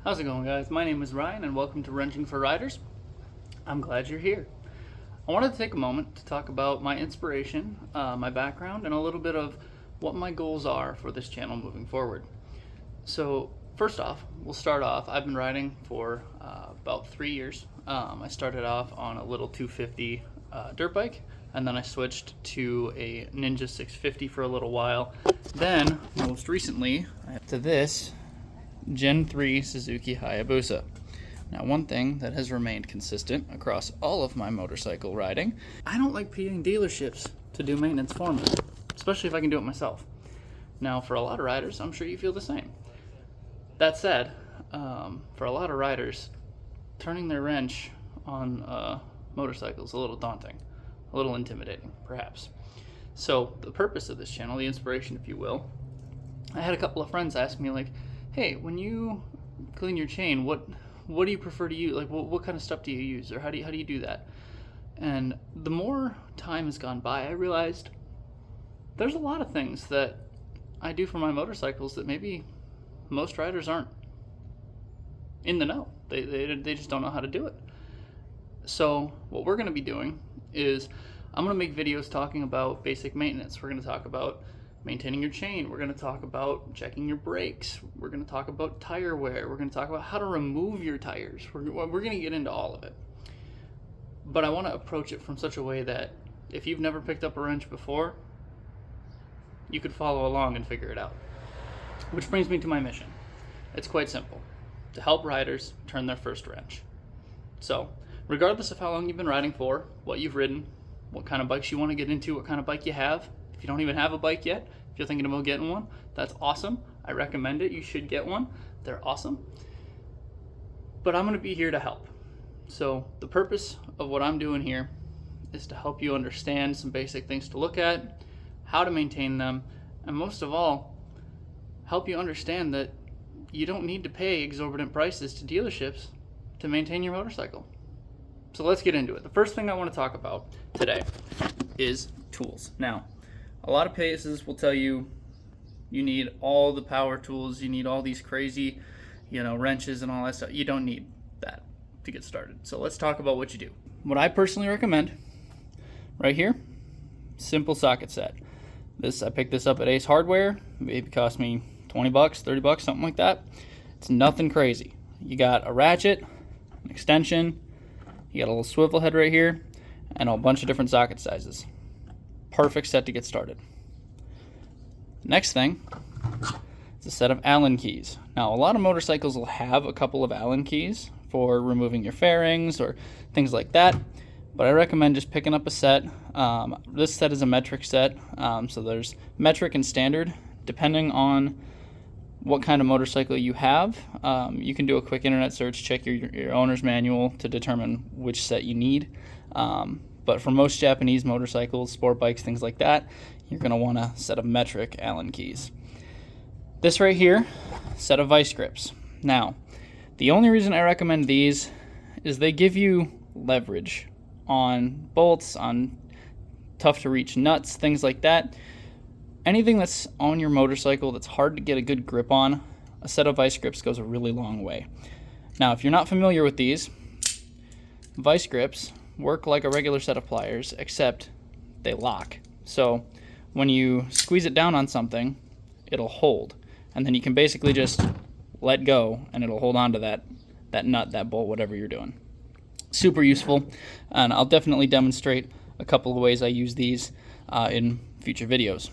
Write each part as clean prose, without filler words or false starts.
How's it going, guys? My name is Ryan and welcome to Wrenching for Riders. I'm glad you're here. I wanted to take a moment to talk about my inspiration, my background, and a little bit of what my goals are for this channel moving forward. So first off, we'll start off. I've been riding for about 3 years. I started off on a little 250 dirt bike, and then I switched to a Ninja 650 for a little while. Then, most recently, to this Gen 3 Suzuki Hayabusa. Now, one thing that has remained consistent across all of my motorcycle riding, I don't like paying dealerships to do maintenance for me, especially if I can do it myself. Now, for a lot of riders, I'm sure you feel the same. That said, for a lot of riders, turning their wrench on a motorcycle is a little daunting, a little intimidating, perhaps. So, the purpose of this channel, the inspiration, if you will, I had a couple of friends ask me, like, hey, when you clean your chain, what do you prefer to use? Like, what kind of stuff do you use, or how do you do that? And the more time has gone by, I realized there's a lot of things that I do for my motorcycles that maybe most riders aren't in the know. They just don't know how to do it. So what we're going to be doing is I'm going to make videos talking about basic maintenance. We're going to talk about maintaining your chain. We're going to talk about checking your brakes. We're going to talk about tire wear. We're going to talk about how to remove your tires. We're going to get into all of it. But I want to approach it from such a way that if you've never picked up a wrench before, you could follow along and figure it out. Which brings me to my mission. It's quite simple: to help riders turn their first wrench. So, regardless of how long you've been riding for, what you've ridden, what kind of bikes you want to get into, what kind of bike you have, if you don't even have a bike yet, if you're thinking about getting one, that's awesome. I recommend it. You should get one. They're awesome. But I'm going to be here to help. So the purpose of what I'm doing here is to help you understand some basic things to look at, how to maintain them, and most of all, help you understand that you don't need to pay exorbitant prices to dealerships to maintain your motorcycle. So let's get into it. The first thing I want to talk about today is tools. Now, a lot of places will tell you you need all the power tools, you need all these crazy, wrenches and all that stuff. You don't need that to get started. So let's talk about what you do. What I personally recommend, right here, simple socket set. I picked this up at Ace Hardware. Maybe cost me 20 bucks, 30 bucks, something like that. It's nothing crazy. You got a ratchet, an extension, you got a little swivel head right here, and a bunch of different socket sizes. Perfect set to get started. Next thing is a set of Allen keys. Now, a lot of motorcycles will have a couple of Allen keys for removing your fairings or things like that, but I recommend just picking up a set. This set is a metric set, so there's metric and standard. Depending on what kind of motorcycle you have, you can do a quick internet search, check your owner's manual to determine which set you need. But for most Japanese motorcycles, sport bikes, things like that, you're going to want a set of metric Allen keys. This right here, set of vice grips. Now, the only reason I recommend these is they give you leverage on bolts, on tough to reach nuts, things like that. Anything that's on your motorcycle that's hard to get a good grip on, a set of vice grips goes a really long way. Now, if you're not familiar with these, vice grips work like a regular set of pliers, except they lock. So when you squeeze it down on something, it'll hold. And then you can basically just let go and it'll hold on to that nut, that bolt, whatever you're doing. Super useful, and I'll definitely demonstrate a couple of ways I use these in future videos.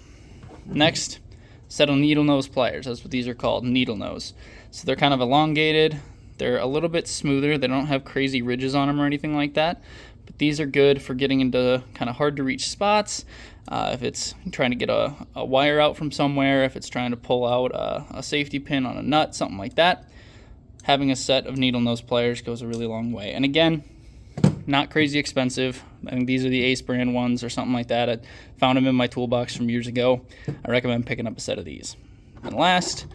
Next, set of needle nose pliers. That's what these are called, needle nose. So they're kind of elongated. They're a little bit smoother. They don't have crazy ridges on them or anything like that. But these are good for getting into kind of hard to reach spots. If it's trying to get a wire out from somewhere, if it's trying to pull out a safety pin on a nut, something like that, having a set of needle nose pliers goes a really long way. And again, not crazy expensive. I think these are the Ace brand ones or something like that. I found them in my toolbox from years ago. I recommend picking up a set of these. And last,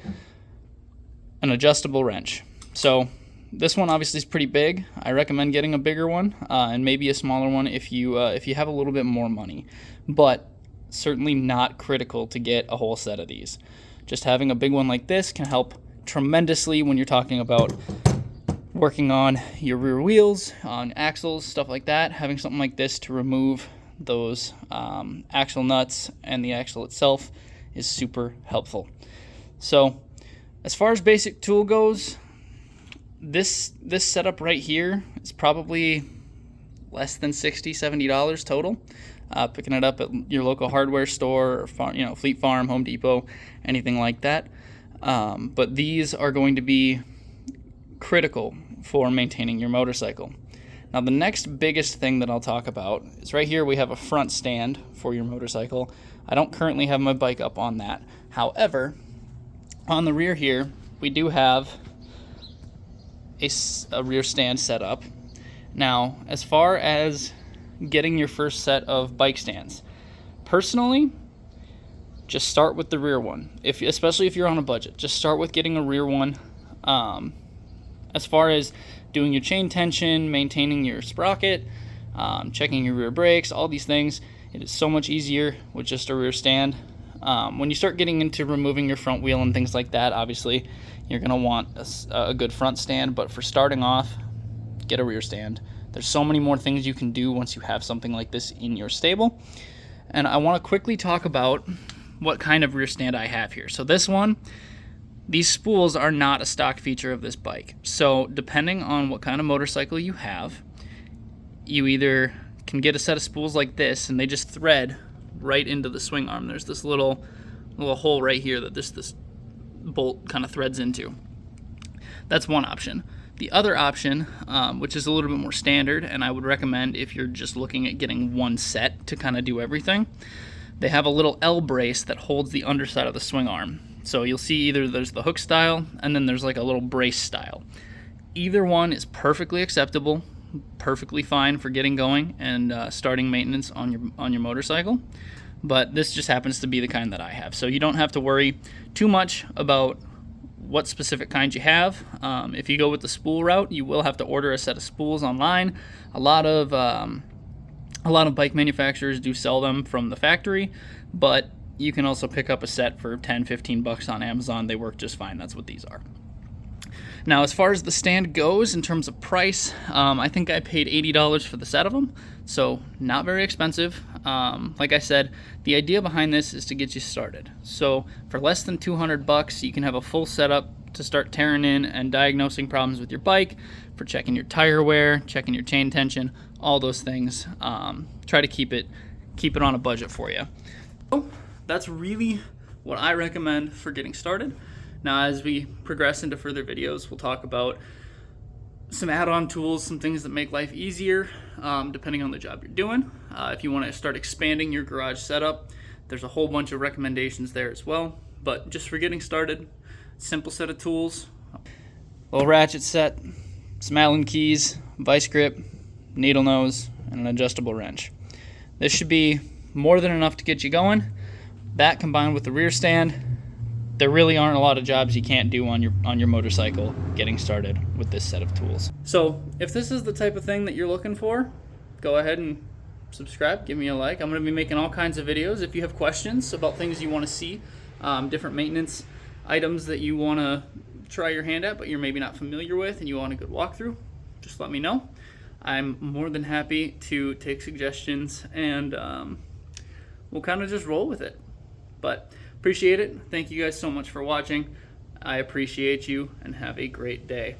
an adjustable wrench. So this one obviously is pretty big. I recommend getting a bigger one and maybe a smaller one if you have a little bit more money. But certainly not critical to get a whole set of these. Just having a big one like this can help tremendously when you're talking about working on your rear wheels, on axles, stuff like that. Having something like this to remove those axle nuts and the axle itself is super helpful. So as far as basic tool goes, this setup right here is probably less than $60-$70 total. Picking it up at your local hardware store, or Fleet Farm, Home Depot, anything like that. But these are going to be critical for maintaining your motorcycle. Now the next biggest thing that I'll talk about is right here we have a front stand for your motorcycle. I don't currently have my bike up on that. However, on the rear here we do have a rear stand set up. Now as far as getting your first set of bike stands, personally, just start with the rear one. Especially if you're on a budget, just start with getting a rear one. As far as doing your chain tension, maintaining your sprocket, checking your rear brakes, all these things, it is so much easier with just a rear stand. When you start getting into removing your front wheel and things like that, obviously you're going to want a good front stand, but for starting off, get a rear stand. There's so many more things you can do once you have something like this in your stable. And I want to quickly talk about what kind of rear stand I have here. So this one, these spools are not a stock feature of this bike. So depending on what kind of motorcycle you have, you either can get a set of spools like this and they just thread right into the swing arm. There's this little hole right here that this bolt kind of threads into. That's one option. The other option, which is a little bit more standard, and I would recommend if you're just looking at getting one set to kind of do everything, they have a little L brace that holds the underside of the swing arm. So you'll see either there's the hook style and then there's like a little brace style. Either one is perfectly acceptable, perfectly fine for getting going and starting maintenance on your motorcycle. But this just happens to be the kind that I have. So you don't have to worry too much about what specific kind you have. If you go with the spool route, you will have to order a set of spools online. A lot of bike manufacturers do sell them from the factory, but you can also pick up a set for $10-15 on Amazon. They work just fine. That's what these are. Now, as far as the stand goes in terms of price, I think I paid $80 for the set of them, so not very expensive. Like I said, the idea behind this is to get you started. So for less than $200, you can have a full setup to start tearing in and diagnosing problems with your bike, for checking your tire wear, checking your chain tension, all those things. Try to keep it on a budget for you. So that's really what I recommend for getting started. Now, as we progress into further videos, we'll talk about some add-on tools, some things that make life easier, depending on the job you're doing. If you want to start expanding your garage setup, there's a whole bunch of recommendations there as well. But just for getting started, simple set of tools. Little ratchet set, some Allen keys, vice grip, needle nose, and an adjustable wrench. This should be more than enough to get you going. That combined with the rear stand, there really aren't a lot of jobs you can't do on your motorcycle getting started with this set of tools. So if this is the type of thing that you're looking for, go ahead and subscribe, give me a like. I'm going to be making all kinds of videos. If you have questions about things you want to see, different maintenance items that you want to try your hand at but you're maybe not familiar with and you want a good walkthrough, just let me know. I'm more than happy to take suggestions and we'll kind of just roll with it. But appreciate it. Thank you guys so much for watching. I appreciate you and have a great day.